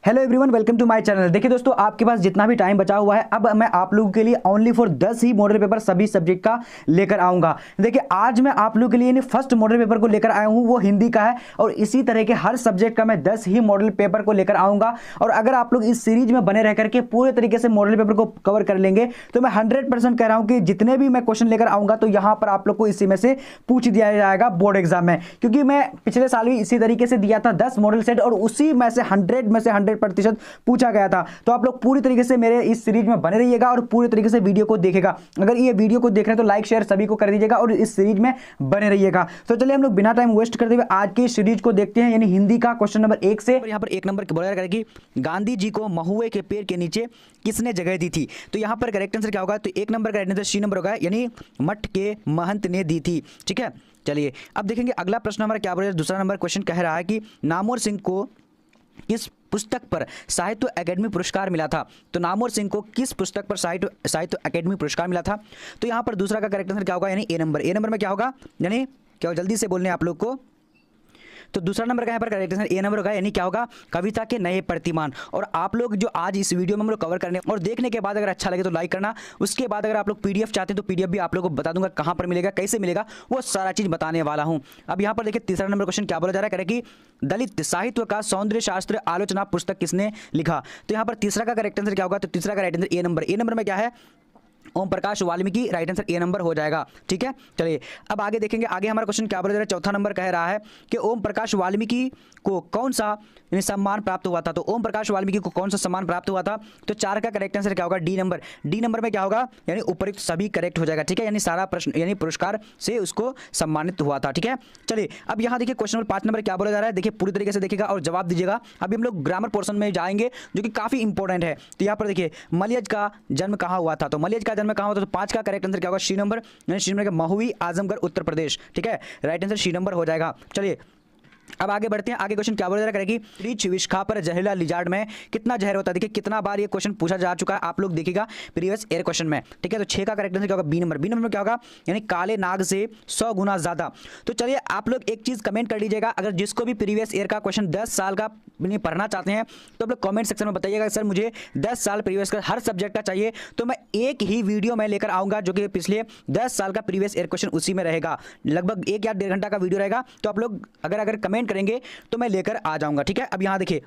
Hello everyone, welcome to my channel. देखिए दोस्तों, आपके पास जितना भी टाइम बचा हुआ है, अब मैं आप लोगों के लिए only for 10 he model paper सभी सब्जेक्ट का लेकर आऊंगा। देखिए, आज मैं आप लोगों के लिए फर्स्ट मॉडल पेपर को लेकर आया हूं, वो हिंदी का है। और इसी तरह के हर सब्जेक्ट का मैं 10 ही मॉडल पेपर को लेकर आऊंगा। और अगर आप लोग इस सीरीज में बने रह करके पूरे तरीके से मॉडल पेपर को कवर कर लेंगे तो मैं 100% कह रहा हूं कि जितने भी मैं क्वेश्चन लेकर आऊंगा तो यहां पर आप लोग को इसी में से पूछ दिया जाएगा बोर्ड एग्जाम में। क्योंकि मैं पिछले साल भी इसी तरीके से दिया था 10 मॉडल सेट, और उसी में से 100% पूछा गया था। तो आप लोग पूरी तरीके से मेरे इस सीरीज में बने रहिएगा और पूरी तरीके से वीडियो को देखेगा। अगर ये वीडियो को देख रहे हैं तो लाइक शेयर सभी को कर दीजिएगा और इस सीरीज में बने रहिएगा। तो चलिए हम लोग बिना टाइम वेस्ट करते हुए आज की सीरीज को देखते हैं, यानी हिंदी का क्वेश्चन नंबर 1 से। यहाँ पर 1 नंबर बोला करेगी, गांधी जी को महुए के पेड़ के नीचे किसने जगह दी थी? तो यहाँ पर करेक्ट आंसर क्या होगा? तो 1 नंबर का करेक्ट आंसर सी नंबर होगा, यानी मठ के महंत ने दी थी। ठीक है, चलिए अब देखेंगे अगला प्रश्न हमारा क्या बोला। दूसरा नंबर क्वेश्चन कह रहा है कि नामवर सिंह को किस पुस्तक पर साहित्य अकेडमी पुरस्कार मिला था? तो नामवर सिंह को किस पुस्तक पर साहित्य अकेडमी पुरस्कार मिला था? तो यहाँ पर दूसरा का करेक्ट आंसर क्या होगा, यानी ए नंबर। ए नंबर में क्या होगा, यानी क्या होगा? जल्दी से बोलने आप लोग को। तो दूसरा नंबर का यहाँ पर करेक्ट आंसर ए नंबर होगा, यानी क्या होगा? कविता के नए प्रतिमान। और आप लोग जो आज इस वीडियो में हम लोग कवर करने और देखने के बाद अगर अच्छा लगे तो लाइक करना। उसके बाद अगर आप लोग पीडीएफ चाहते हैं तो पीडीएफ भी आप लोगों को बता दूंगा कहाँ पर मिलेगा, कैसे मिलेगा, वो सारा चीज बताने वाला हूँ। अब यहाँ पर देखिए तीसरा नंबर क्वेश्चन क्या बोला जा रहा है, करें कि दलित साहित्य का सौंदर्य शास्त्र आलोचना पुस्तक किसने लिखा? तो यहाँ पर तीसरा का करेक्ट आंसर क्या होगा? तो तीसरा का right answer A number. A number में क्या है? Om Prakash Valmiki. Right answer A number हो जाएगा। ठीक है, चलिए अब आगे देखेंगे। आगे हमारा क्वेश्चन क्या बोल रहा है? चौथा नंबर कह रहा है कि ओम प्रकाश वाल्मीकि को कौन सा सम्मान प्राप्त हुआ था? तो ओम प्रकाश वाल्मीकि को कौन सा सम्मान प्राप्त हुआ था? तो 4 का करेक्ट आंसर क्या होगा? D number. डी नंबर में क्या होगा, यानी उपयुक्त सभी करेक्ट हो जाएगा। ठीक है, यानी सारा प्रश्न यानी पुरस्कार से उसको सम्मानित हुआ था। ठीक है, चलिए अब यहाँ देखिए क्वेश्चन नंबर 5 नंबर क्या बोला जा रहा है, देखिए पूरी तरीके से देखिएगा और जवाब दीजिएगा। अभी हम लोग ग्रामर पोर्शन में जाएंगे जो कि काफी इंपॉर्टेंट है। तो यहाँ पर देखिए मलयज का जन्म कहाँ हुआ था? तो मलयज का जन्म कहाँ हुआ था? तो 5 का करेक्ट आंसर क्या होगा? सी नंबर, यानी सी नंबर का महुई, आजमगढ़, उत्तर प्रदेश। ठीक है, राइट आंसर सी नंबर हो जाएगा। चलिए अब आगे बढ़ते हैं। आगे क्वेश्चन क्या बोला जा रहा है, रिच विस्खा पर जहरीला लिजार्ड में कितना जहर होता है? देखिए कितना बार ये क्वेश्चन पूछा जा चुका है, आप लोग देखिएगा प्रीवियस एयर क्वेश्चन में। ठीक है, तो 6 का करेक्ट आंसर क्या होगा? B number. बी नंबर में क्या होगा, यानी काले नाग से 100 गुना ज्यादा। तो चलिए आप लोग एक चीज कमेंट कर लीजिएगा, अगर जिसको भी प्रीवियस ईयर का क्वेश्चन 10 साल का पढ़ना चाहते हैं तो आप लोग कमेंट सेक्शन में बताइएगा, सर मुझे 10 साल प्रीवियस का हर सब्जेक्ट का चाहिए। तो मैं एक ही वीडियो में लेकर आऊंगा जो कि पिछले 10 साल का प्रीवियस ईयर क्वेश्चन उसी में रहेगा। लगभग 1 या 1.5 घंटा का वीडियो रहेगा। तो आप लोग अगर कमेंट करेंगे तो मैं लेकर आ जाऊंगा। ठीक है, अब यहाँ देखिए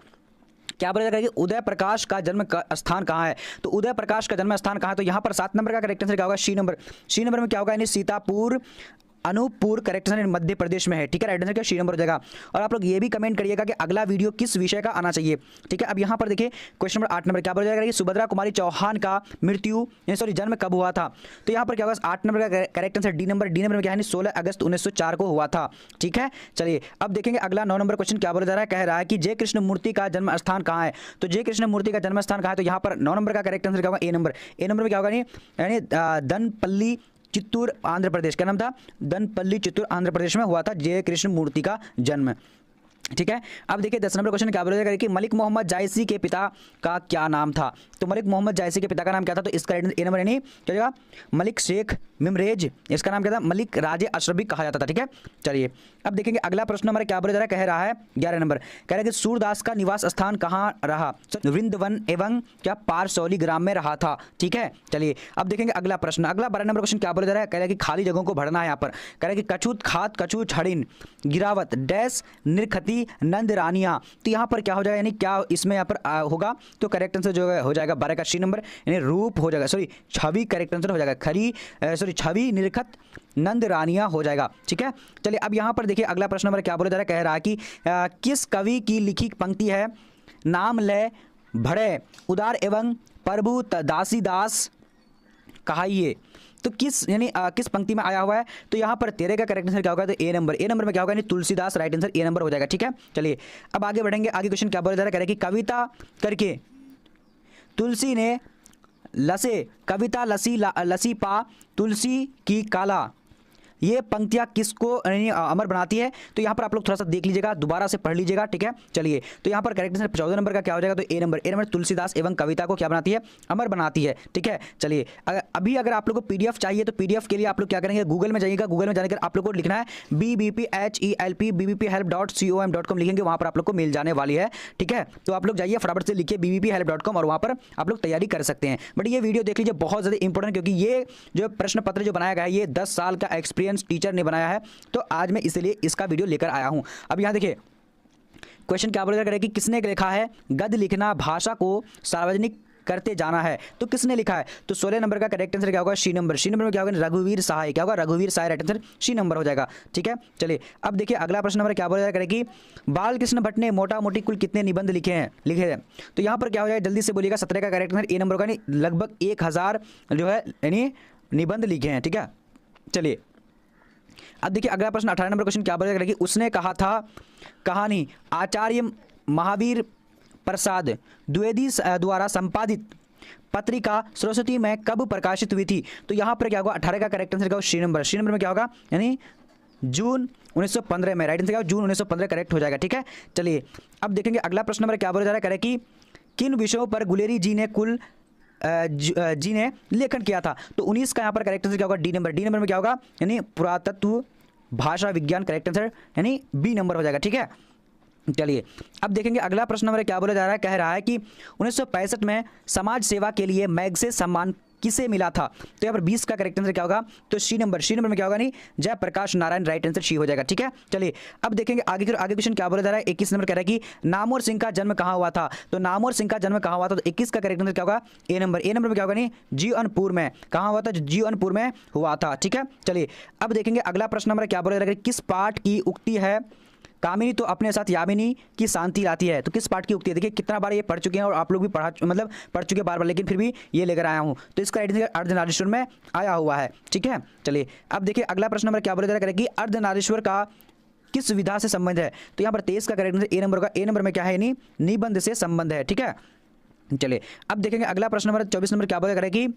क्या बोला जाएगा कि उदय प्रकाश का जन्म स्थान कहाँ है? तो उदय प्रकाश का जन्म स्थान कहाँ है? तो यहाँ पर 7 नंबर का करेक्ट आंसर क्या होगा? सी नंबर। सी नंबर में क्या होगा, यानी सीतापुर अनूपपुर। करेक्ट आंसर मध्य प्रदेश में है। ठीक है, राइट आंसर क्या? सी नंबर हो जाएगा। और आप लोग ये भी कमेंट करिएगा कि अगला वीडियो किस विषय का आना चाहिए। ठीक है, अब यहाँ पर देखिए क्वेश्चन नंबर 8 नंबर क्या बोला जाएगा कि सुभद्रा कुमारी चौहान का जन्म कब हुआ था? तो यहाँ पर क्या होगा? 8 नंबर का correct answer D number. D number में क्या है? 16 अगस्त 1904 को हुआ था। ठीक है, चलिए अब देखेंगे अगला 9 नंबर क्वेश्चन क्या बोला जा रहा है, कह रहा है कि जय कृष्ण मूर्ति का जन्म स्थान कहाँ है? तो जय कृष्ण मूर्ति का जन्म स्थान कहाँ है? तो यहाँ पर 9 नंबर का करेक्ट आंसर क्या होगा? ए नंबर। ए नंबर में क्या होगा, यानी दनपल्ली चित्तूर आंध्र प्रदेश। क्या नाम था? दनपल्ली चित्तूर आंध्र प्रदेश में हुआ था जय कृष्ण मूर्ति का जन्म। ठीक है, अब देखिए 10 नंबर क्वेश्चन क्या बोला जाएगा कि मलिक मोहम्मद जायसी के पिता का क्या नाम था? तो मलिक मोहम्मद जायसी के पिता का नाम क्या था? तो इसका ए नंबर, यानी क्या होगा? मलिक शेख मिमरेज। इसका नाम क्या था? मलिक राजे अशरफ कहा जाता था। ठीक है, चलिए अब देखेंगे अगला प्रश्न हमारा क्या बोला जा रहा है, कह रहा है 11 नंबर कह रहा है कि सूरदास का निवास स्थान कहाँ रहा? वृंदावन एवं क्या पारसौली ग्राम में रहा था। ठीक है, चलिए अब देखेंगे अगला प्रश्न। अगला 12 नंबर क्वेश्चन क्या बोला जा रहा है, कह रहा है कि खाली जगहों को भरना है। यहाँ पर कह रहा है कि कछुत खात कछु छड़िन गिरावत डैश निरखती नंद रानिया। तो यहाँ पर क्या हो जाएगा, यानी क्या इसमें यहाँ पर होगा? तो करेक्ट आंसर जो हो जाएगा 12 का सी नंबर, यानी रूप हो जाएगा, सॉरी छवि करेक्ट आंसर हो जाएगा। छवि निरखत नंद रानिया हो जाएगा। ठीक है, चलिए अब यहाँ पर देखिए अगला प्रश्न नंबर क्या बोला जा रहा है, कह रहा है कि किस कवि की लिखी पंक्ति है, नाम लय भड़े उदार एवं प्रभु दासी दास कहाइए? तो किस यानी किस पंक्ति में आया हुआ है? तो यहाँ पर 13 का करेक्ट आंसर क्या होगा? तो ए नंबर। ए नंबर में क्या होगा, यानी Tulsidas. Right answer A number हो जाएगा। ठीक है, चलिए अब आगे बढ़ेंगे। आगे क्वेश्चन क्या बोला जा रहा है, कह रहा है कि कविता करके तुलसी ने लसे कविता लसी लसी पा तुलसी की काला ये पंक्तियां किसको अमर बनाती है? तो यहाँ पर आप लोग थोड़ा सा देख लीजिएगा, दोबारा से पढ़ लीजिएगा, ठीक है। चलिए, तो यहाँ पर करेक्ट आंसर 14 नंबर का क्या हो जाएगा? तो ए नंबर तुलसीदास एवं कविता को क्या बनाती है? अमर बनाती है, ठीक है। चलिए, अभी अगर आप लोग को पीडीएफ चाहिए तो पीडीएफ के लिए आप लोग क्या करेंगे? गूगल में जाइएगा, गूगल में जाने कर आप लोग को लिखना है BBPHELP BBPhelp.com लिखेंगे, वहां पर आप लोग को मिल जाने वाली है, ठीक है। तो आप लोग जाइए, फटाफट से लिखिए BBPhelp.com और वहां पर आप लोग तैयारी कर सकते हैं। बट ये वीडियो देख लीजिए, बहुत ज़्यादा इंपॉर्टेंट, क्योंकि ये जो प्रश्न पत्र जो बनाया गया है ये 10 साल का एक्सपीरियंस टीचर ने बनाया है, तो आज मैं इसलिए इसका वीडियो लेकर आया हूं। अब यहाँ देखिए क्वेश्चन क्या बोला कि किसने लिखा है गद्य लिखना भाषा को सार्वजनिक करते जाना है? तो किसने लिखा है? तो 16 नंबर का करेक्ट आंसर क्या होगा? सी नंबर में क्या होगा? रघुवीर सहाय। क्या होगा? रघुवीर सहाय, राइट आंसर सी नंबर हो जाएगा, ठीक है। चलिए, अब देखिए अगला प्रश्न नंबर क्या बोला जाएगा कि बाल कृष्ण भट्ट ने मोटा मोटी कुल कितने निबंध लिखे हैं? तो यहाँ पर क्या हो जाएगा? जल्दी से बोलिएगा। 17 का करेक्ट आंसर ए नंबर का, लगभग 1000 जो है यानी निबंध लिखे हैं, ठीक है। चलिए, अब देखिए अगला प्रश्न 18 नंबर क्वेश्चन क्या बोलेगा कि उसने कहा था कहानी आचार्य महावीर प्रसाद द्विवेदी द्वारा संपादित पत्रिका सरस्वती में कब प्रकाशित हुई थी? तो यहाँ पर क्या होगा? 18 का करेक्ट आंसर क्या? सी नंबर में क्या होगा? यानी जून 1915 में, राइट आंसर क्या? जून 1915 करेक्ट हो जाएगा, ठीक है। चलिए, अब देखेंगे अगला प्रश्न नंबर क्या बोला जा रहा है कि किन विषयों पर गुलेरी जी ने लेखन किया था? तो 19 का यहाँ पर करेक्ट आंसर क्या होगा? डी नंबर में क्या होगा? यानी पुरातत्व भाषा विज्ञान, करेक्ट आंसर यानी बी नंबर हो जाएगा, ठीक है। चलिए, अब देखेंगे अगला प्रश्न नंबर क्या बोला जा रहा है। कह रहा है कि 1965 में समाज सेवा के लिए मैग्सेसे सम्मान किसे मिला था? तो यहाँ पर 20 का करेक्ट आंसर क्या होगा? तो सी नंबर में क्या होगा? नहीं, Jayaprakash Narayan, right answer C हो जाएगा, ठीक है। चलिए, अब देखेंगे आगे क्वेश्चन क्या बोला जा रहा है। 21 नंबर कह रहा है कि नामवर सिंह का जन्म कहाँ हुआ था? तो नामवर सिंह का जन्म कहाँ हुआ था? तो 21 का करेक्ट आंसर क्या होगा? ए नंबर में क्या होगा? नहीं, जीवनपुर में। कहाँ हुआ था? जीवनपुर में हुआ था, ठीक है। चलिए, अब देखेंगे अगला प्रश्न नंबर क्या बोला जा रहा है। किस पाठ की उक्ति है कामिनी तो अपने साथ यामिनी की शांति लाती है? तो किस पाठ की उक्ति है? देखिए कितना बार ये पढ़ चुके हैं और आप लोग भी पढ़ चुके बार, लेकिन फिर भी ये लेकर आया हूँ। तो इसका अर्धनारीश्वर में आया हुआ है, ठीक है। चलिए, अब देखिए अगला प्रश्न नंबर क्या बोला जा रहा है कि अर्धनारीश्वर का किस विधा से संबंध है? तो यहाँ पर 23 का करेक्ट आंसर ए नंबर में क्या है? यानी निबंध से संबंध है, ठीक है। चलिए, अब देखेंगे अगला प्रश्न नंबर 24 नंबर क्या बोला जा रहा है कि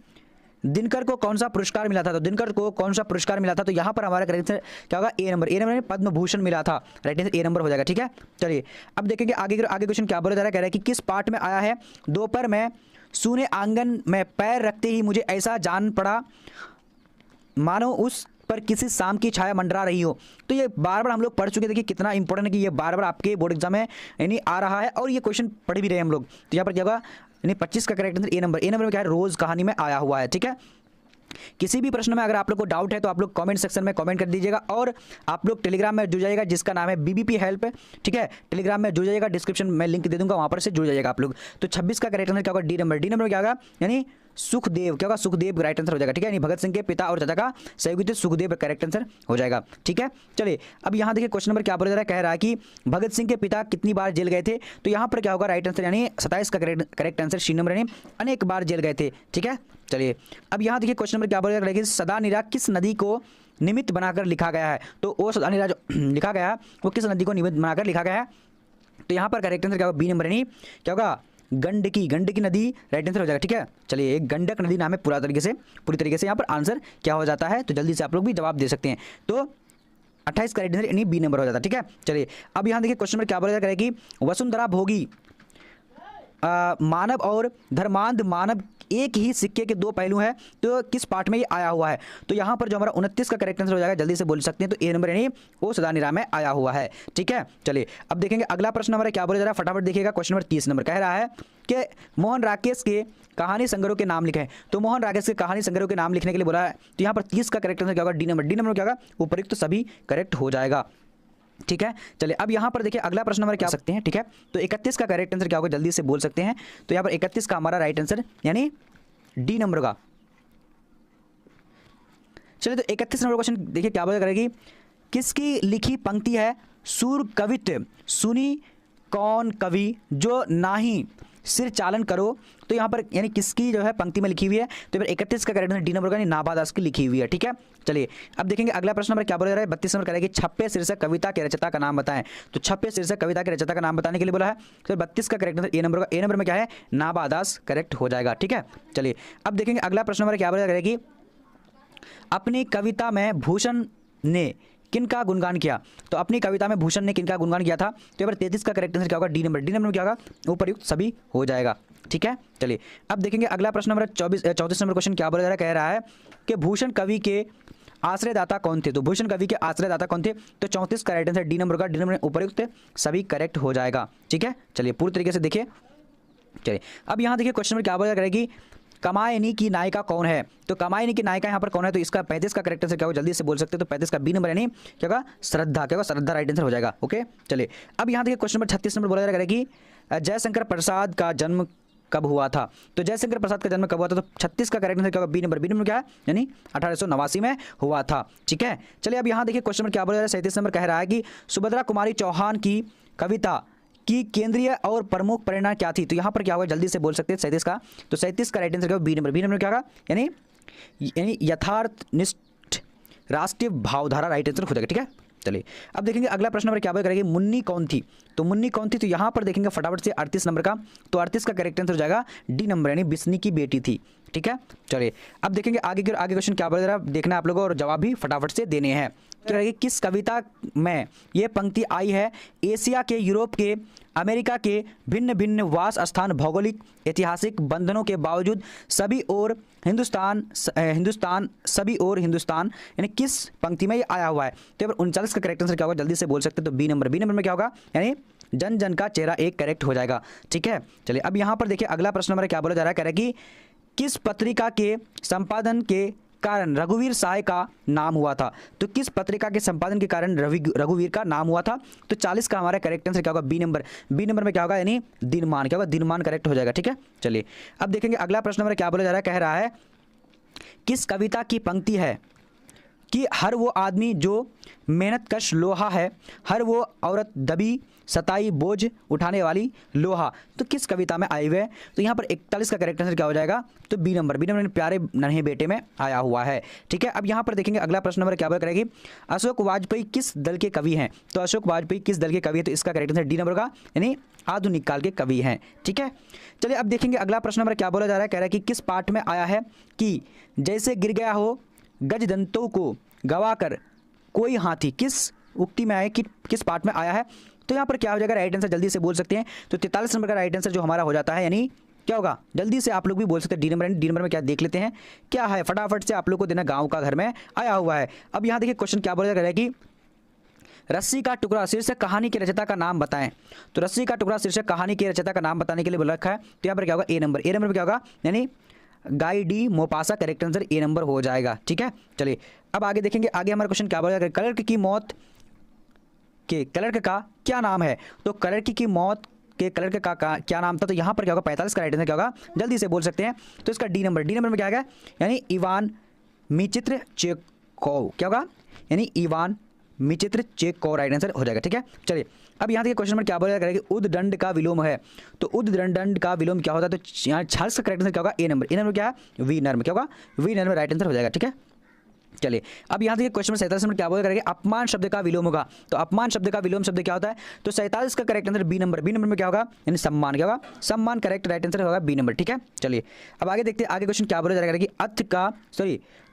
दिनकर को कौन सा पुरस्कार मिला था? तो दिनकर को कौन सा पुरस्कार मिला था? तो यहाँ पर हमारा करेक्ट आंसर क्या होगा? ए नंबर में पद्म भूषण मिला था, राइट आंसर ए नंबर हो जाएगा, ठीक है। चलिए, अब देखेंगे आगे क्वेश्चन क्या बोला जा रहा है। कह रहा है कि किस पाठ में आया है दोपहर में सूने आंगन में पैर रखते ही मुझे ऐसा जान पड़ा मानो उस पर किसी शाम की छाया मंडरा रही हो? तो ये बार बार हम लोग पढ़ चुके। देखिए कितना इंपॉर्टेंट है कि ये बार बार आपके बोर्ड एग्जाम में यानी आ रहा है और ये क्वेश्चन पढ़ भी रहे हम लोग। तो यहाँ पर क्या होगा? यानी 25 का करेक्ट आंसर ए नंबर में क्या है? रोज कहानी में आया हुआ है, ठीक है। किसी भी प्रश्न में अगर आप लोग को डाउट है तो आप लोग कमेंट सेक्शन में कमेंट कर दीजिएगा और आप लोग टेलीग्राम में जुड़ जाइएगा जिसका नाम है बीबीपी हेल्प, ठीक है। टेलीग्राम में जुड़ जाइएगा, डिस्क्रिप्शन में लिंक दे दूंगा, वहां पर से जुड़ जाइएगा आप लोग। तो 26 का करेक्ट आंसर क्या होगा? डी नंबर क्या होगा? यानी सुखदेव। क्या होगा? सुखदेव राइट आंसर हो जाएगा, ठीक है। यानी भगत सिंह के पिता और चाचा का सहयोगी सुखदेव करेक्ट आंसर हो जाएगा, ठीक है। चलिए, अब यहाँ देखिए क्वेश्चन नंबर क्या बोला जा रहा है। कह रहा है कि भगत सिंह के पिता कितनी बार जेल गए थे? तो यहाँ पर क्या होगा? राइट आंसर यानी 27 का करेक्ट आंसर सी नंबर यानी अनेक बार जेल गए थे, ठीक है। चलिए, अब यहाँ देखिए क्वेश्चन नंबर क्या बोला जा रहा है कि सदा निरा किस नदी को निमित्त बनाकर लिखा गया है? तो वो सदा निरा जो लिखा गया है वो किस नदी को निमित्त बनाकर लिखा गया है? तो यहाँ पर करेक्ट आंसर क्या होगा? बी नंबर यानी क्या होगा? गंडकी नदी, राइट आंसर हो जाएगा, ठीक है। चलिए, एक गंडक नदी नाम है पूरी तरीके से यहाँ पर आंसर क्या हो जाता है? तो जल्दी से आप लोग भी जवाब दे सकते हैं। तो 28 का राइट आंसर यानी बी नंबर हो जाता है, ठीक है। चलिए, अब यहाँ देखिए क्वेश्चन नंबर क्या बोला जा रहा है कि वसुंधरा भोगी मानव और धर्मांध मानव एक ही सिक्के के दो पहलू हैं, तो किस पाठ में ये आया हुआ है? तो यहाँ पर जो हमारा 29 का करेक्ट आंसर हो जाएगा, जल्दी से बोल सकते हैं। तो ए नंबर यानी वो सदा निरा में आया हुआ है, ठीक है। चलिए, अब देखेंगे अगला प्रश्न हमारा क्या बोला जा रहा है, फटाफट देखिएगा। क्वेश्चन नंबर 30 नंबर कह रहा है कि मोहन राकेश के कहानी संग्रह के नाम लिखें। तो मोहन राकेश के कहानी संग्रह के नाम लिखने के लिए बोला है। तो यहाँ पर 30 का करेक्ट आंसर क्या होगा? डी नंबर क्या होगा? उपयुक्त तो सभी करेक्ट हो जाएगा, ठीक है। चलिए, अब यहाँ पर देखिए अगला प्रश्न नंबर क्या सकते हैं, ठीक है। तो 31 का करेक्ट आंसर क्या होगा? जल्दी से बोल सकते हैं। तो यहाँ पर 31 का हमारा राइट आंसर यानी डी नंबर का। चलिए, तो 31 नंबर क्वेश्चन देखिए क्या बोला करेगी। किसकी लिखी पंक्ति है सूर कवित्व सुनी कौन कवि जो नाही सिर चालन करो? तो यहाँ पर यानी किसकी जो है पंक्ति में लिखी हुई है? तो फिर 31 का करेक्ट आंसर डी नंबर का नाभादास की लिखी हुई है, ठीक है। चलिए, अब देखेंगे अगला प्रश्न नंबर क्या बोला जा रहा है। 32 नंबर करेगी छप्पे शीर्षक कविता के रचयिता का नाम बताएं। तो छप्पे शीर्षक कविता के रचयिता का नाम बताने के लिए बोला है। तो 32 का करेक्ट आंसर ए नंबर में क्या है? नाभादास करेक्ट हो जाएगा, ठीक है। चलिए, अब देखेंगे अगला प्रश्न नंबर क्या बोला करेगी। अपनी कविता में भूषण ने किनका गुणगान किया? तो अपनी कविता में भूषण ने किनका गुणगान किया था? तो यहाँ पर 33 का करेक्ट आंसर क्या होगा? D number. डी नंबर में क्या होगा? उपयुक्त सभी हो जाएगा। ठीक है, चलिए अब देखेंगे अगला प्रश्न नंबर 34 नंबर क्वेश्चन क्या बोला जा रहा है? कह रहा है कि भूषण कवि के आश्रयदाता कौन थे? तो भूषण कवि के आश्रयदाता कौन थे? तो 34 का राइट आंसर डी नंबर का। डी नंबर में उपयुक्त सभी करेक्ट हो जाएगा। ठीक है, चलिए पूरी तरीके से देखिए। चलिए अब यहाँ देखिए क्वेश्चन नंबर क्या बोला करेगी, कामायनी की नायिका कौन है? तो कामायनी की नायिका यहाँ पर कौन है? तो इसका 35 का करेक्ट आंसर क्या होगा? जल्दी से बोल सकते हो। तो 35 का बी नंबर यानी क्या होगा? श्रद्धा। क्या होगा? श्रद्धा राइट आंसर हो जाएगा। ओके, चलिए अब यहाँ देखिए क्वेश्चन नंबर 36 नंबर बोला जा रहा है कि जयशंकर प्रसाद का जन्म कब हुआ था? तो जयशंकर प्रसाद का जन्म कब हुआ था? तो 36 का करेक्ट आंसर क्या होगा? B number. बी नंबर क्या है? यानी 1889 में हुआ था। ठीक है, चलिए अब यहाँ देखिए क्वेश्चन नंबर क्या बोला जा रहा है? 37 नंबर कह रहा है कि सुभद्रा कुमारी चौहान की कविता की केंद्रीय और प्रमुख प्रेरणा क्या थी? तो यहाँ पर क्या होगा? जल्दी से बोल सकते हैं 37 का। तो 37 का राइट आंसर क्या होगा? B number. बी नंबर क्या होगा? यानी यथार्थनिष्ठ राष्ट्रीय भावधारा राइट आंसर हो जाएगा। ठीक है, चलिए अब देखेंगे अगला प्रश्न नंबर क्या करेगी, मुन्नी कौन थी? तो मुन्नी कौन थी? तो यहाँ पर देखेंगे फटाफट से 38 नंबर का। तो 38 का करेक्ट आंसर हो जाएगा डी नंबर यानी बिस्नी की बेटी थी। ठीक है, चलिए अब देखेंगे आगे क्वेश्चन क्या बोल रहा है देखना आप लोगों, और जवाब भी फटाफट से देने हैं। किस कविता में ये पंक्ति आई है, एशिया के, यूरोप के, अमेरिका के भिन्न भिन्न वास स्थान, भौगोलिक ऐतिहासिक बंधनों के बावजूद सभी और हिंदुस्तान सभी और हिंदुस्तान, यानी किस पंक्ति में ये आया हुआ है? तो 39 का करेक्ट आंसर क्या होगा? जल्दी से बोल सकते हैं। तो बी नंबर। बी नंबर में क्या होगा? यानी जन जन का चेहरा एक करेक्ट हो जाएगा। ठीक है, चलिए अब यहाँ पर देखिए अगला प्रश्न नंबर क्या बोला जा रहा है, कह रहा है कि किस पत्रिका के संपादन के कारण रघुवीर साय का नाम हुआ था? तो किस पत्रिका के संपादन के कारण रघुवीर का नाम हुआ था? तो 40 का हमारा करेक्ट आंसर क्या होगा? B number. बी नंबर में क्या होगा? यानी दिनमान। क्या होगा? दिनमान करेक्ट हो जाएगा। ठीक है, चलिए अब देखेंगे अगला प्रश्न नंबर क्या बोला जा रहा है, कह रहा है किस कविता की पंक्ति है कि हर वो आदमी जो मेहनतकश लोहा है, हर वो औरत दबी सताई बोझ उठाने वाली लोहा? तो किस कविता में आए हुए हैं? तो यहाँ पर 41 का करेक्ट आंसर क्या हो जाएगा? तो बी नंबर। बी नंबर प्यारे नन्हे बेटे में आया हुआ है। ठीक है, अब यहाँ पर देखेंगे अगला प्रश्न नंबर क्या करेगी, अशोक वाजपेयी किस दल के कवि हैं? तो अशोक वाजपेयी किस दल के कवि है? तो इसका करेक्ट आंसर डी नंबर का, यानी आधुनिक काल के कवि हैं। ठीक है, चलिए अब देखेंगे अगला प्रश्न नंबर क्या बोला जा रहा है, कह रहा है कि किस पाठ में आया है कि जैसे गिर गया हो गजदंतों को गवाकर कोई हाथी? किस उक्ति में आया कि किस पाठ में आया है? तो यहाँ पर क्या हो जाएगा? राइट आंसर जल्दी से बोल सकते हैं। तो 43 नंबर का राइट आंसर जो हमारा हो जाता है, यानी क्या होगा? जल्दी से आप लोग भी बोल सकते हैं डी नंबर। डी नंबर में क्या देख लेते हैं क्या है, फटाफट से आप लोग को देना, गाँव का घर में आया हुआ है। अब यहाँ देखिए क्वेश्चन क्या बोला जा रहा है कि रस्सी का टुकड़ा शीर्षक कहानी के रचयिता का नाम बताएं। तो रस्सी का टुकड़ा शीर्षक कहानी के रचयिता का नाम बताने के लिए बोला रखा है। तो यहाँ पर क्या होगा? ए नंबर। ए नंबर में क्या होगा? यानी गाई D Maupassant, correct answer A number हो जाएगा। ठीक है, चलिए अब आगे देखेंगे। आगे हमारा क्वेश्चन क्या बोला जाएगा, क्लर्क की मौत के क्लर्क का क्या नाम है? तो क्लर्क की मौत के क्लर्क का क्या नाम था? तो यहाँ पर क्या होगा? 45 का राइट आंसर क्या होगा? जल्दी से बोल सकते हैं। तो इसका डी नंबर। डी नंबर में क्या आएगा? यानी इवान मिचित्र चेकोव। क्या होगा? यानी इवान मिचित्र चेकोव राइट आंसर हो जाएगा। ठीक है, चलिए अब यहाँ देखिए क्वेश्चन नंबर क्या बोला जाएगा कि उद्दंड का विलोम है। तो उद्दंड का विलोम क्या होता है? तो यहाँ 46 का करेक्ट आंसर क्या होगा? ए नंबर। ए नंबर क्या है? वी नर्म। क्या होगा? वी नर्म राइट आंसर हो जाएगा। ठीक है, चलिए अब यहाँ देखिए क्वेश्चन 47 में क्या बोला करेंगे, अपमान शब्द का विलोम होगा। तो अपमान शब्द का विलोम शब्द क्या होता है? तो 47 का correct answer B number. B number में क्या होगा? यानी सम्मान। क्या होगा? सम्मान करेक्ट राइट आंसर होगा बी नंबर। ठीक है, चलिए अब आगे देखते हैं आगे क्वेश्चन क्या बोला जाएगा कि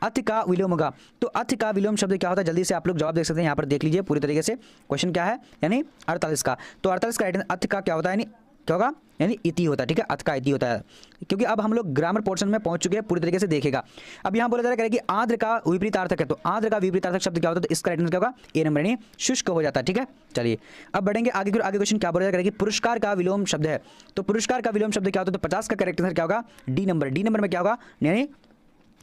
अथ का विलोम होगा। तो अथ का विलोम शब्द क्या होता है? जल्दी से आप लोग जवाब देख सकते हैं। यहाँ पर देख लीजिए पूरी तरीके से क्वेश्चन क्या है, यानी 48 का। तो 48 का राइट आंसर अथ का क्या होता है? यानी क्या होगा? यानी इति होता है। ठीक है, अथ का इति होता है, क्योंकि अब हम लोग ग्रामर पोर्शन में पहुंच चुके हैं, पूरी तरीके से देखेगा। अब यहाँ बोला जा रहा है कि आर्द्र का विपरीतार्थक है। तो आर्द्र का विपरीतार्थक शब्द क्या होता है? तो इसका राइट आंसर क्या होगा? ए नंबर, यानी शुष्क हो जाता है। ठीक है, चलिए अब बढ़ेंगे आगे। क्वेश्चन क्या बोला जा रहा है कि पुरस्कार का विलोम शब्द है। तो पुरस्कार का विलोम शब्द क्या होता है? तो 50 का करेक्ट आंसर क्या होगा? D number. डी नंबर में क्या होगा? यानी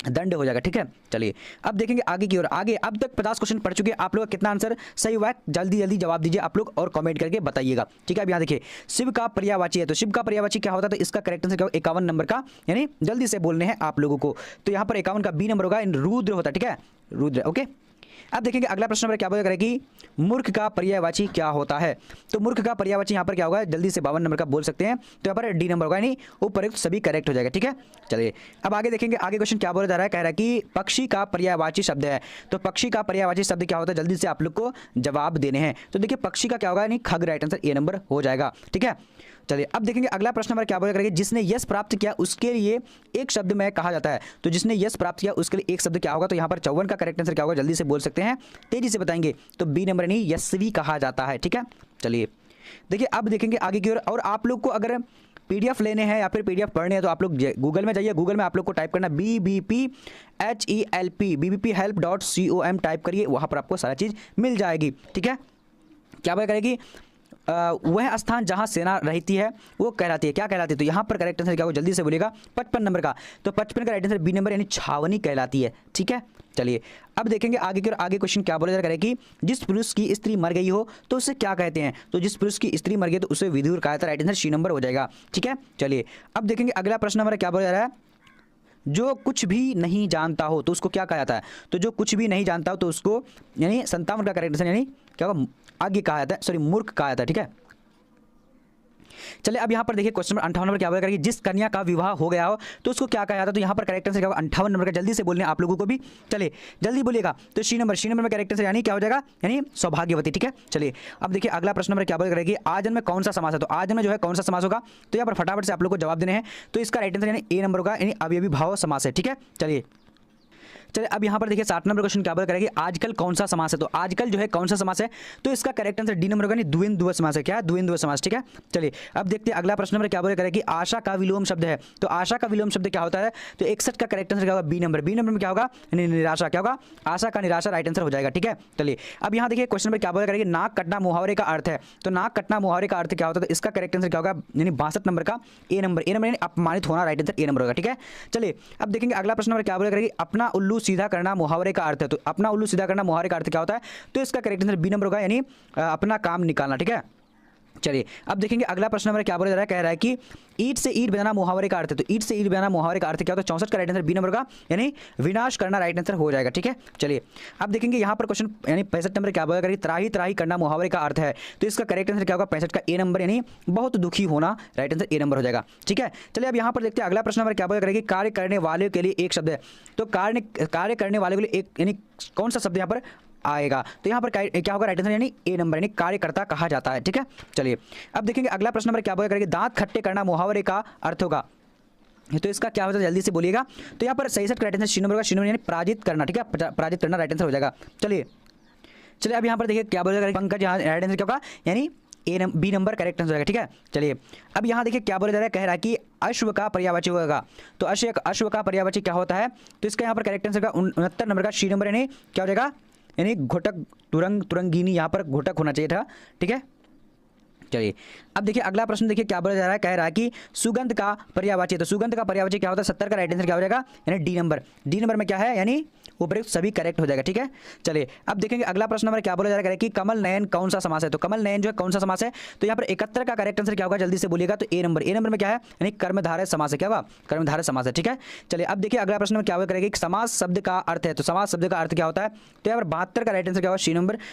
दंड हो जाएगा। ठीक है, चलिए अब देखेंगे आगे की ओर। आगे अब तक 50 क्वेश्चन पढ़ चुके हैं, आप लोग का कितना आंसर सही हुआ है? जल्दी जवाब दीजिए आप लोग और कमेंट करके बताइएगा। ठीक है, अब यहाँ देखिए शिव का पर्यायवाची है। तो शिव का पर्यायवाची क्या होता है? तो इसका करेक्ट आंसर क्या होगा? 51 नंबर का, यानी जल्दी से बोलने हैं आप लोगों को। तो यहाँ पर 51 का बी नंबर होगा, रुद्र होता है। ठीक है, रुद्र। ओके, अब देखेंगे अगला प्रश्न नंबर क्या बोला करेगी, मूर्ख का पर्यायवाची क्या होता है? तो मूर्ख का पर्यायवाची यहाँ पर क्या होगा? जल्दी से 52 नंबर का बोल सकते हैं। तो यहाँ पर डी नंबर होगा, यानी उपयुक्त सभी करेक्ट हो जाएगा। ठीक है, चलिए अब आगे देखेंगे। आगे क्वेश्चन क्या बोला जा रहा है, कह रहा है कि पक्षी का पर्यायवाची शब्द है। तो पक्षी का पर्यायवाची शब्द क्या होता है? जल्दी से आप लोग को जवाब देने हैं। तो देखिए पक्षी का क्या होगा? यानी खग राइट आंसर ए नंबर हो जाएगा। ठीक है, चलिए अब देखेंगे अगला प्रश्न हमारा क्या बोलेगा, जिसने यश प्राप्त किया उसके लिए एक शब्द में कहा जाता है। तो जिसने यश प्राप्त किया उसके लिए एक शब्द क्या होगा, तो यहाँ पर 54 का करेक्ट आंसर क्या होगा, जल्दी से बोल सकते हैं, तेजी से बताएंगे। तो बी नंबर यानी यशस्वी कहा जाता है। ठीक है, चलिए देखिए अब देखेंगे आगे की ओर। और आप लोग को अगर पीडीएफ लेने हैं या फिर पीडीएफ पढ़ने हैं तो आप लोग गूगल में जाइए, गूगल में आप लोग को टाइप करना BBPHELP टाइप करिए, वहाँ पर आपको सारा चीज़ मिल जाएगी। ठीक है, क्या बात करेगी, वह स्थान जहां सेना रहती है वो कहलाती है, क्या कहलाती है, तो यहाँ पर करेक्ट आंसर क्या होगा, जल्दी से बोलिएगा, 55 नंबर का। तो 55 का राइट आंसर बी नंबर यानी छावनी कहलाती है। ठीक है, चलिए अब देखेंगे आगे की ओर। आगे क्वेश्चन क्या बोला जा रहा है कि जिस पुरुष की स्त्री मर गई हो तो उसे क्या कहते हैं। तो जिस पुरुष की स्त्री मर गई तो उसे विधुर कहा जाता है, राइट आंसर सी नंबर हो जाएगा। ठीक है, चलिए अब देखेंगे अगला प्रश्न हमारा क्या बोला जा रहा है, जो कुछ भी नहीं जानता हो तो उसको क्या कहा जाता है। तो जो कुछ भी नहीं जानता हो तो उसको यानी 57 का करेक्ट आंसर यानी क्या होगा, आगे कहा जाता है, सॉरी मूर्ख कहा जाता है। ठीक है, चलिए अब यहाँ पर देखिए क्वेश्चन नंबर 58 नंबर क्या बोला करेगी, जिस कन्या का विवाह हो गया हो तो उसको क्या कहा जाता है। तो यहाँ पर करेक्ट आंसर क्या होगा, 58 नंबर का, जल्दी से बोलने आप लोगों को भी, चलिए जल्दी बोलिएगा। तो सी नंबर में करेक्ट आंसर यानी क्या हो जाएगा, यानी सौभाग्यवती। ठीक है, चलिए अब देखिए अगला प्रश्न नंबर क्या बोला करेगी, आजन में कौन सा समास है। तो आजन में जो है कौन सा समास होगा, तो यहाँ पर फटाफट से आप लोग को जवाब देने हैं। तो इसका राइट आंसर यानी ए नंबर होगा, यानी अवयवी भाव समास है। ठीक है, चलिए अब यहाँ पर देखिए 60 नंबर क्वेश्चन क्या बोला करेगी, आजकल कौन सा समास है। तो आजकल जो है कौन सा समास है, तो इसका करेक्ट आंसर डी नंबर होगा, द्विंद्व समास है। क्या, द्विंद्व समास। ठीक है, चलिए अब देखते हैं अगला प्रश्न नंबर क्या बोला करेगी, आशा का विलोम शब्द है। तो आशा का विलोम शब्द क्या होता है, तो 61 का करेक्ट आंसर क्या होगा, बी नंबर में क्या होगा, निराशा। क्या होगा, आशा का निराशा राइट आंसर हो जाएगा। ठीक है, चलिए अब यहाँ देखिए क्वेश्चन नंबर क्या बोला करेगी, नाक कटना मुहावरे का अर्थ है। तो नाक कटना मुहावरे का अर्थ क्या होता है, तो इसका करेक्ट आंसर क्या होगा, यानी 62 नंबर का ए नंबर यानी अपमानित होना, राइट आंसर ए नंबर होगा। ठीक है, चलिए अब देखेंगे अगला प्रश्न नंबर क्या बोला करेगी, अपना उल्लू सीधा करना मुहावरे का अर्थ है। तो अपना उल्लू सीधा करना मुहावरे का अर्थ क्या होता है, तो इसका करेक्ट आंसर बी नंबर होगा, यानी अपना काम निकालना। ठीक है, चलिए अब देखेंगे अगला प्रश्न नंबर क्या बोला जा रहा है, कह रहा है कि ईंट से ईंट बनाना मुहावरे का अर्थ है। तो ईंट से ईंट बनाना मुहावरे का अर्थ क्या होता है, 64 का राइट आंसर बी नंबर का, यानी विनाश करना राइट आंसर हो जाएगा। ठीक है, चलिए अब देखेंगे यहाँ पर क्वेश्चन यानी 65 नंबर क्या बोला करेगी, त्राही त्राही करना मुहावरे का अर्थ है। तो इसका करेक्ट आंसर क्या होगा, 65 का ए नंबर, यानी बहुत दुखी होना, राइट आंसर ए नंबर हो जाएगा। ठीक है, चलिए अब यहाँ पर देखते हैं अगला प्रश्न नंबर क्या बोला करेगी, कार्य करने वाले के लिए एक शब्द है। तो कार्य करने वाले के लिए एक यानी कौन सा शब्द यहाँ पर आएगा, तो यहाँ पर क्या होगा, राइट आंसर यानी ए नंबर, यानी कार्यकर्ता कहा जाता है। ठीक है, चलिए अब देखेंगे अगला प्रश्न नंबर क्या बोला करेगी, दांत खट्टे करना मुहावरे का अर्थ होगा। तो इसका क्या होता है, जल्दी से बोलिएगा। तो यहाँ पर 66 का राइट आंसर सी नंबर का, सी नंबर यानी पराजित करना। ठीक है, पराजित करना राइट आंसर हो जाएगा। चलिए अब यहाँ पर देखिए क्या बोलेगा पंकज, यहाँ राइट आंसर क्या होगा, यानी बी नंबर करेक्ट आंसर हो जाएगा। ठीक है, चलिए अब यहाँ देखिए क्या बोला जा रहा है, कह रहा है कि अश्व का पर्यायवाची होगा। तो अश्व का पर्यायवाची क्या होता है, तो इसका यहाँ पर करेक्ट आंसर का 69 नंबर का सी नंबर, यानी क्या हो जाएगा, यानी घोटक तुरंगिनी, यहाँ पर घोटक होना चाहिए था। ठीक है, चलिए अब देखिए अगला प्रश्न देखिए क्या बोला जा रहा है, कह रहा है कि सुगंध का पर्यायवाची। तो सुगंध का पर्यायवाची क्या होता है, 70 का राइट आंसर क्या हो जाएगा, यानी डी नंबर में क्या है, यानी उपयुक्त सभी करेक्ट हो जाएगा। ठीक है, चलिए अब देखेंगे अगला प्रश्न नंबर क्या बोला जा रहा है कि कमल नयन कौन सा समास है। तो कमल नयन जो है कौन सा समास है, तो यहाँ पर 71 का करेक्ट आंसर क्या होगा, जल्दी से बोलिएगा। तो ए नंबर में क्या है, यानी कर्मधारय समास है। क्या होगा, कर्मधारय समास है। ठीक है, चलिए अब देखिए अगला प्रश्न में क्या करेगा कि समास शब्द का अर्थ है। तो समास शब्द का अर्थ क्या होता है, तो यहाँ पर 72 का राइट आंसर क्या होगा,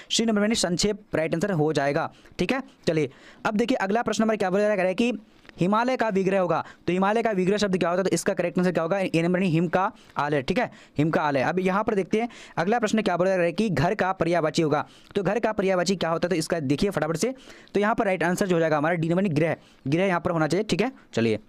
सी नंबर यानी संक्षेप राइट आंसर हो जाएगा। ठीक है, चलिए अब देखिए अगला प्रश्न नंबर क्या बोला जा रहा है कि हिमालय का विग्रह होगा। तो हिमालय का विग्रह शब्द क्या होता है, तो इसका करेक्ट आंसर क्या होगा, ए नंबर यानी हिम का आलय। ठीक है, हिम का आलय। अब यहाँ पर देखते हैं अगला प्रश्न क्या बोला जा रहा है कि घर का पर्यायवाची होगा। तो घर का पर्यायवाची क्या होता है, तो इसका देखिए फटाफट से। तो यहाँ पर राइट आंसर जो हो जाएगा हमारा डी नंबर गृह यहाँ पर होना चाहिए। ठीक है, चलिए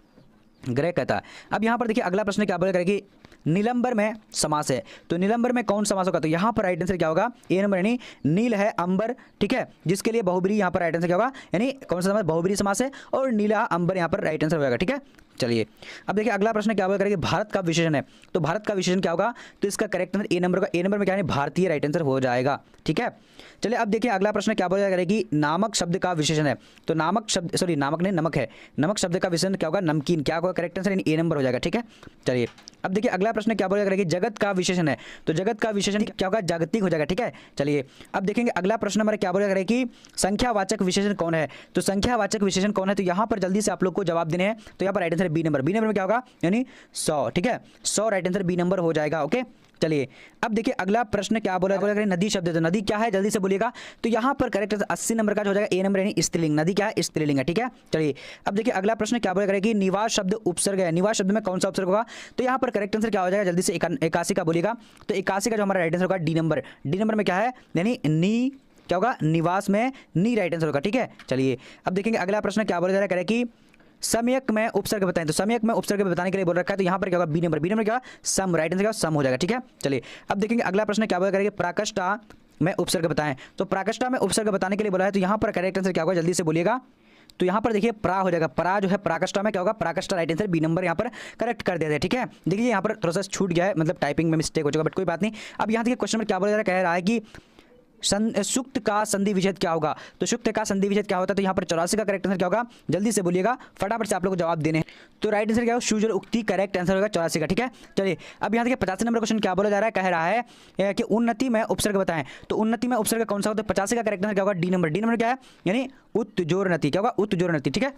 ग्रह कहता है। अब यहाँ पर देखिए अगला प्रश्न क्या बोलेगा कि नीलंबर में समास है। तो नीलंबर में कौन समास होगा, तो यहाँ पर राइट आंसर क्या होगा, ए नंबर यानी नील है अंबर। ठीक है, जिसके लिए बहुब्री, यहाँ पर राइट आंसर क्या होगा, यानी कौन सा समास, बहुब्री समास है, और नीला अंबर यहाँ पर राइट आंसर हो जाएगा। ठीक है, चलिए अब देखिए अगला प्रश्न क्या बोलेगा कि भारत का विशेषण है। तो भारत का विशेषण क्या होगा, तो इसका करेक्ट आंसर ए नंबर का, ए नंबर में क्या है, भारतीय राइट आंसर हो जाएगा। ठीक है, चलिए अब देखिए अगला प्रश्न क्या बोला जाएगा कि नामक शब्द का विशेषण है। तो नामक शब्द, सॉरी नामक नहीं नमक है, नमक शब्द का विशेषण क्या होगा, नमकीन। क्या होगा, करेक्ट आंसर ए नंबर हो जाएगा। ठीक है, चलिए अब देखिए अगला प्रश्न क्या बोलेगा कि जगत का विशेषण है। तो जगत का विशेषण क्या होगा, जागतिक हो जाएगा। ठीक है, चलिए अब देखेंगे अगला प्रश्न हमारा क्या बोलेगा कि संख्यावाचक विशेषण कौन है। तो संख्यावाचक विशेषण कौन है, तो यहाँ पर जल्दी से आप लोग को जवाब देने हैं। तो यहाँ पर राइट आंसर बी नंबर में क्या होगा, यानी 100। ठीक है, 100 राइट आंसर बी नंबर हो जाएगा। ओके, चलिए अब देखिए अगला प्रश्न क्या बोला नदी शब्द। तो नदी क्या है, जल्दी से बोलिएगा। तो यहाँ पर करेक्ट 80 नंबर का जो हो जाएगा, ए नंबर यानी स्त्रीलिंग। नदी क्या है, स्त्रीलिंग है। ठीक है, चलिए अब देखिए अगला प्रश्न क्या बोला कि निवास शब्द उपसर्ग है। निवास शब्द में कौन सा उपसर्ग होगा, तो यहाँ पर करेक्ट आंसर क्या हो जाएगा, जल्दी से 81 का बोलिएगा। तो 81 का जो हमारा राइट आंसर होगा डी नंबर में क्या है, यानी नी क्या होगा, निवास में नी राइट आंसर होगा। ठीक है, चलिए अब देखेंगे अगला प्रश्न क्या बोला जा रहा है, कह रहा है कि सम्यक में उपसर्ग बताएं। तो सम्यक में उपसर्ग बताने के लिए बोल रखा है, तो यहाँ पर क्या होगा, बी नंबर। बी नंबर क्या, सम, राइट आंसर क्या, सम हो जाएगा। ठीक है, चलिए अब देखेंगे अगला प्रश्न क्या बोला करेंगे, प्राकष्टा में उपसर्ग बताएं। तो प्राकष्टा में उपसर्ग बताने के लिए बोला है, तो यहाँ पर करेक्ट आंसर क्या होगा, जल्दी से बोलिएगा। तो यहाँ पर देखिए प्रा हो जाएगा, प्रा जो है प्राकष्टा में क्या होगा, प्राकष्टा, राइट आंसर बी नंबर यहाँ पर करेक्ट कर दिया है। ठीक है, देखिए यहाँ पर थोड़ा सा छूट गया है, मतलब टाइपिंग में मिस्टेक हो चुका, बट कोई बात नहीं। अब यहाँ देखिए क्वेश्चन में क्या बोला जा रहा है, कह रहा है कि सुक्त का संधि विच्छेद क्या होगा। तो सुक्त का संधि विच्छेद क्या होता है, तो यहाँ पर 84 का करेक्ट आंसर क्या होगा, जल्दी से बोलिएगा, फटाफट से आप लोग को जवाब देने हैं। तो राइट आंसर क्या होगा, शुज और उक्ति, करेक्ट आंसर होगा 84 का। ठीक है, चलिए अब यहाँ देखिए 85 नंबर क्वेश्चन क्या बोला जा रहा है, कह रहा है कि उन्नति में उपसर्ग बताएं। तो उन्नति में उपसर्ग कौन सा होता है, 85 का करेक्ट आंसर क्या होगा, डी नंबर। डी नंबर क्या है, यानी उत्जोरनति, क्या होगा, उत्जोरनति। ठीक है,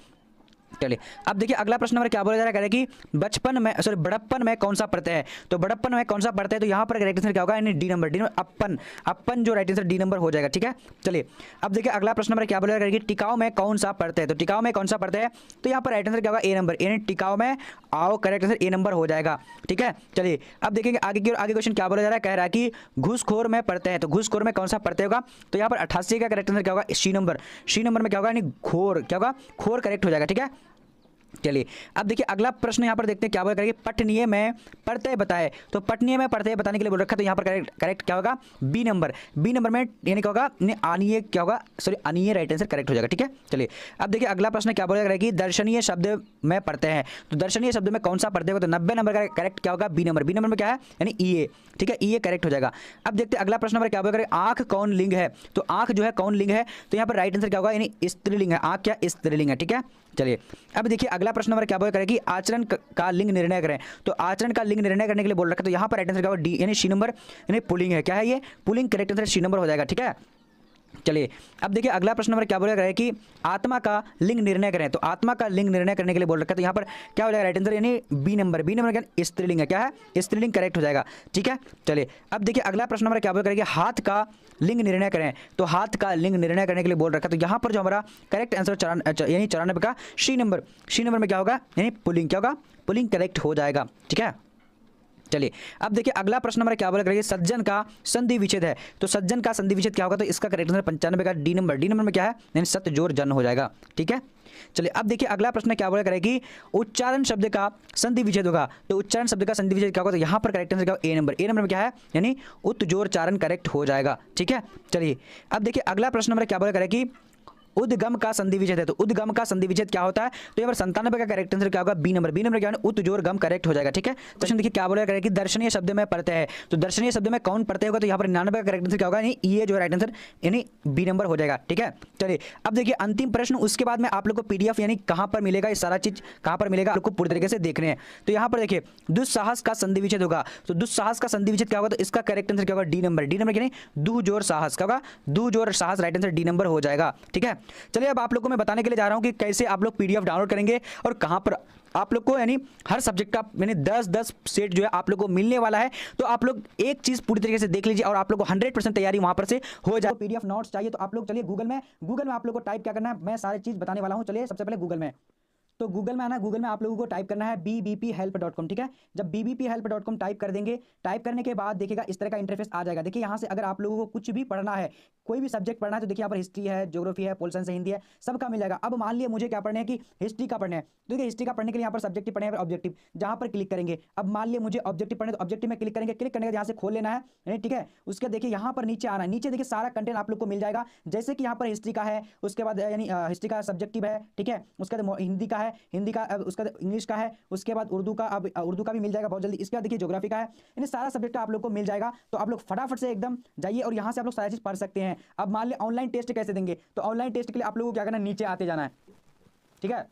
चलिए अब देखिए अगला प्रश्न नंबर क्या बोला जा रहा है, कह रहा है कि बचपन में, सॉरी बड़प्पन में कौन सा प्रत्यय है। तो बड़प्पन में कौन सा प्रत्यय है, तो यहाँ पर करेक्ट आंसर क्या होगा, यानी डी नंबर। डी नंबर अपन, अपन जो राइट आंसर डी नंबर हो जाएगा। ठीक है, चलिए अब देखिए अगला प्रश्न नंबर क्या बोला जा रहा है कि टिकाऊ में कौन सा प्रत्यय है। तो टिकाऊ में कौन सा प्रत्यय है, तो यहाँ पर राइट आंसर क्या होगा, ए नंबर, यानी टिकाऊ में आओ, करेक्ट आंसर ए नंबर हो जाएगा। ठीक है, चलिए अब देखेंगे आगे की ओर, आगे क्वेश्चन क्या बोला जा रहा है, कह रहा है कि घूसखोर में प्रत्यय है। तो घूसखोर में कौन सा प्रत्यय होगा, तो यहाँ पर 88 का करेक्ट आंसर क्या होगा, सी नंबर। सी नंबर में क्या होगा, यानी घोर, क्या होगा, खोर करेक्ट हो जाएगा। ठीक है, चलिए अब देखिए अगला प्रश्न यहाँ पर देखते हैं क्या बोला करेंगे, पठनीय में प्रत्यय बताए। तो पठनीय में प्रत्यय बताने के लिए बोल रखा है, तो यहाँ पर करेक्ट क्या होगा, बी नंबर। बी नंबर में यानी क्या होगा, आनीय, क्या होगा, सॉरी अनीय, राइट आंसर करेक्ट हो जाएगा। ठीक है, चलिए अब देखिए अगला प्रश्न क्या बोला करेंगे, दर्शनीय शब्द में प्रत्यय है। तो दर्शनीय शब्द में कौन सा प्रत्यय होगा, तो 90 नंबर का करेक्ट क्या होगा, बी नंबर। बी नंबर में क्या है, यानी ईए। ठीक है, ईए करेक्ट हो जाएगा। अब देखते हैं अगला प्रश्न नंबर क्या बोला करेंगे, आंख कौन लिंग है। तो आंख जो है कौन लिंग है, तो यहाँ पर राइट आंसर क्या होगा, यानी स्त्रीलिंग है। आंख क्या, स्त्रीलिंग है। ठीक है, चलिए अब देखिए अगला प्रश्न नंबर क्या बोला करें कि आचरण का लिंग निर्णय करें। तो आचरण का लिंग निर्णय करने के लिए बोल रखा है, तो यहाँ पर राइट आंसर क्या होगा, डी, यानी सी नंबर, यानी पुलिंग है। क्या है ये, पुलिंग, करेक्ट आंसर सी नंबर हो जाएगा। ठीक है, चलिए अब देखिए अगला प्रश्न नंबर क्या बोला गया है कि आत्मा का लिंग निर्णय करें। तो आत्मा का लिंग निर्णय करने के लिए बोल रखा है, तो यहाँ पर क्या हो जाएगा, राइट आंसर यानी बी नंबर। बी नंबर क्या, स्त्रीलिंग है। क्या है, स्त्रीलिंग करेक्ट हो जाएगा। ठीक है, चलिए अब देखिए अगला प्रश्न नंबर क्या बोल रहा है, हाथ का लिंग निर्णय करें। तो हाथ का लिंग निर्णय करने के लिए बोल रखा है, तो यहाँ पर जो हमारा करेक्ट आंसर यानी 94 का सी नंबर। सी नंबर में क्या होगा, यानी पुलिंग, क्या होगा, पुलिंग करेक्ट हो जाएगा। ठीक है, चलिए अब देखिए अगला प्रश्न नंबर क्या बोला करेंगे, सज्जन का संधि विच्छेद है। तो सज्जन का संधि विच्छेद क्या होगा, तो इसका करेक्ट आंसर 95 का डी नंबर। डी नंबर में क्या है, यानी सत जोर जन हो जाएगा। ठीक है, चलिए अब देखिए अगला प्रश्न क्या बोला करेगी, उच्चारण शब्द का संधि विच्छेद होगा। तो उच्चारण शब्द का संधि विच्छेद क्या होगा, तो यहाँ पर करेक्ट आंसर क्या होगा, ए नंबर। ए नंबर में क्या है, यानी उत्जोरचारण करेक्ट हो जाएगा। ठीक है, चलिए अब देखिए अगला प्रश्न नंबर क्या बोला करेगी, उद्गम का संधि विच्छेद है। तो उद्गम का संधि विच्छेद क्या होता है, तो यहाँ पर 97 का करेक्ट आंसर क्या होगा, बी नंबर। बी नंबर क्या है, उत्जोर गम करेक्ट हो जाएगा। ठीक है, क्वेश्चन देखिए क्या बोला करेगा कि दर्शनीय शब्द में प्रत्यय है। तो दर्शनीय शब्द में कौन प्रत्यय होगा, तो यहाँ पर 99 का करेक्ट आंसर क्या होगा, यानी ये जो राइट आंसर यानी बी नंबर हो जाएगा। ठीक है, चलिए अब देखिए अंतिम प्रश्न, उसके बाद में आप लोग को पीडीएफ यानी कहाँ पर मिलेगा, ये सारा चीज कहाँ पर मिलेगा, आप लोग को पूरी तरीके से देखने हैं। तो यहाँ पर देखिए दुस्साहस का संधि विच्छेद होगा। तो दुस्साहस का संधि विच्छेद क्या होगा, तो इसका करेक्ट आंसर क्या होगा, डी नंबर। डी नंबर यानी दू जोर साहस, क्या होगा, दू जोर साहस, राइट आंसर डी नंबर हो जाएगा। ठीक है, चलिए अब आप लोग को मैं बताने के लिए जा रहा हूं कि कैसे आप लोग पीडीएफ डाउनलोड करेंगे और कहां पर आप लोग को यानी हर सब्जेक्ट का यानी 10-10 सेट जो है आप लोग को मिलने वाला है। तो आप लोग एक चीज पूरी तरीके से देख लीजिए और आप लोग को 100% तैयारी वहां पर से हो जाए। पीडीएफ नोट्स चाहिए तो आप लोग चलिए गूगल में आप लोग को टाइप क्या करना है, मैं सारी चीज बताने वाला हूं। चलिए सबसे पहले गूगल में, तो गूगल में आना, गूगल में आप लोगों को टाइप करना है bbphelp.com। ठीक है, जब bbphelp.com टाइप कर देंगे, टाइप करने के बाद देखिएगा इस तरह का इंटरफेस आ जाएगा। देखिए यहाँ से अगर आप लोगों को कुछ भी पढ़ना है, कोई भी सब्जेक्ट पढ़ना है, तो देखिए यहाँ पर हिस्ट्री है, ज्योग्राफी है, पोल साइंस है, हिंदी है, सबका मिल जाएगा। अब मान लिया मुझे क्या पढ़ना है कि हिस्ट्री का पढ़ना है, तो देखिए हिस्ट्री का पढ़ने के लिए यहाँ पर सब्जेक्टिव पढ़ने है, ऑब्जेक्टिव, जहाँ पर क्लिक करेंगे। अब मान लिया मुझे ऑब्जेक्टिव पढ़ने, तो ऑब्जेक्टिव में क्लिक करेंगे, क्लिक करने के यहाँ से खोल लेना है, यानी ठीक है। उसके देखिए यहाँ पर नीचे आना है, नीचे देखिए सारा कंटेंट आप लोग को मिल जाएगा। जैसे कि यहाँ पर हिस्ट्री का है, उसके बाद यानी हिस्ट्री का सब्जेक्टिव है, ठीक है, उसके बाद हिंदी का है, हिंदी का, उसका इंग्लिश का है, उसके बाद उर्दू का, अब उर्दू का भी मिल जाएगा बहुत जल्दी। इसके बाद देखिए ज्योग्राफी का है, यानी सारा सब्जेक्ट आप लोग को मिल जाएगा। तो आप लोग फटाफट से एकदम जाइए और यहाँ से आप लोग सारी चीज पढ़ सकते हैं। अब मान लिया ऑनलाइन टेस्ट कैसे देंगे, तो ऑनलाइन टेस्ट के लिए आप लोगों को क्या करना है, नीचे आते जाना है। ठीक है,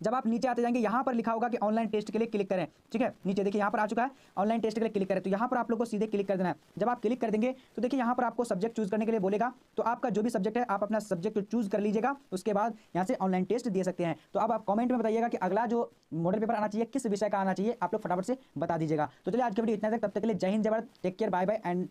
जब आप नीचे आते जाएंगे यहाँ पर लिखा होगा कि ऑनलाइन टेस्ट के लिए क्लिक करें। ठीक है, नीचे देखिए यहाँ पर आ चुका है ऑनलाइन टेस्ट के लिए क्लिक करें, तो यहाँ पर आप लोग को सीधे क्लिक कर देना है। जब आप क्लिक कर देंगे तो देखिए यहाँ पर आपको सब्जेक्ट चूज करने के लिए बोलेगा। तो आपका जो भी सब्जेक्ट है आप अपना सब्जेक्ट चूज कर लीजिएगा, उसके बाद यहाँ से ऑनलाइन टेस्ट दे सकते हैं। तो अब आप कमेंट में बताइएगा कि अगला जो मॉडल पेपर आना चाहिए किस विषय का आना चाहिए, आप लोग फटाफट से बता दीजिएगा। तो चलिए आज के वीडियो इतना तक, तब तक के लिए जय हिंद, जय Bharat, take care, bye bye and